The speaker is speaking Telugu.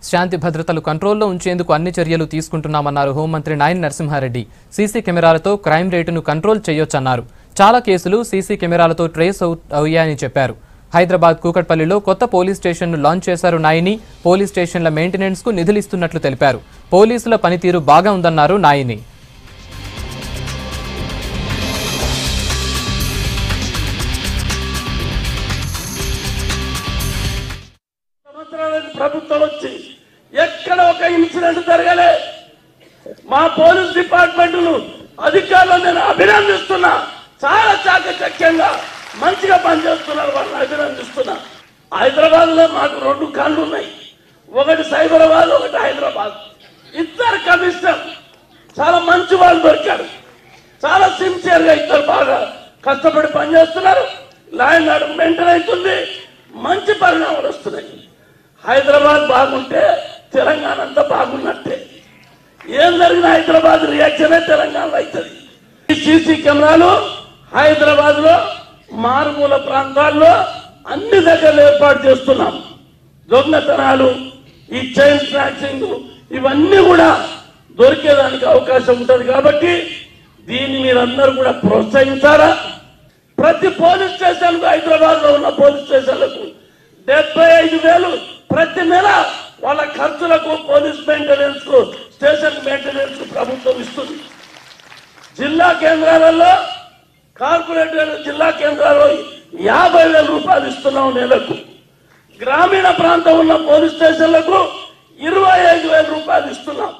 శాంతి భద్రతలు కంట్రోల్లో ఉంచేందుకు అన్ని చర్యలు తీసుకుంటున్నామన్నారు హోంమంత్రి నాయని నరసింహారెడ్డి. సీసీ కెమెరాలతో క్రైమ్ రేటును కంట్రోల్ చేయొచ్చన్నారు. చాలా కేసులు సీసీ కెమెరాలతో ట్రేస్ అయ్యాయని చెప్పారు. హైదరాబాద్ కూకట్పల్లిలో కొత్త పోలీస్ స్టేషన్ను లాంచ్ చేశారు నాయని. పోలీస్ స్టేషన్ల మెయింటెనెన్స్కు నిధులిస్తున్నట్లు తెలిపారు. పోలీసుల పనితీరు బాగా ఉందన్నారు నాయని. ప్రభుత్వం వచ్చి ఎక్కడ ఒక ఇన్సిడెంట్ జరగలే. మా పోలీస్ డిపార్ట్మెంట్ అధికారులు నేను అభినందిస్తున్నా. చాలా చాకచక్యంగా మంచిగా పనిచేస్తున్నారు, వాళ్ళని అభినందిస్తున్నా. హైదరాబాద్ లో మాకు 2 కళ్ళు ఉన్నాయి, ఒకటి సైబరాబాద్, ఒకటి హైదరాబాద్. ఇద్దరు కమిషనర్ చాలా మంచి వాళ్ళు దొరికారు. చాలా సిన్సియర్ గా ఇద్దరు బాగా కష్టపడి పనిచేస్తున్నారు. లా అండ్ ఆర్డర్ మెయింటైన్ అవుతుంది, మంచి పరిణామాలు వస్తున్నాయి. హైదరాబాద్ బాగుంటే తెలంగాణ అంతా బాగున్నట్టే. ఏం జరిగిన హైదరాబాద్ రియాక్షనే తెలంగాణలో అవుతుంది. ఈ సీసీ కెమెరాలు హైదరాబాద్ లో మారుమూల ప్రాంతాల్లో అన్ని దగ్గరలు ఏర్పాటు చేస్తున్నాం. దొంగతనాలు, ఈ చైన్ స్నాచింగ్ ఇవన్నీ కూడా దొరికేదానికి అవకాశం ఉంటుంది. కాబట్టి దీన్ని మీరందరూ కూడా ప్రోత్సహించారా. ప్రతి పోలీస్ స్టేషన్ కు, హైదరాబాద్ లో ఉన్న పోలీస్ స్టేషన్లకు 75,000 ప్రతి నెల వాళ్ళ ఖర్చులకు, పోలీస్ మెయింటెనెన్స్ కు, స్టేషన్ మెయింటెనెన్స్ కు ప్రభుత్వం ఇస్తుంది. జిల్లా కేంద్రాలలో, కార్పొరేటర్ జిల్లా కేంద్రాల్లో 50,000 రూపాయలు ఇస్తున్నాం నెలకు. గ్రామీణ ప్రాంతం ఉన్న పోలీస్ స్టేషన్లకు 25,000 రూపాయలు ఇస్తున్నాం.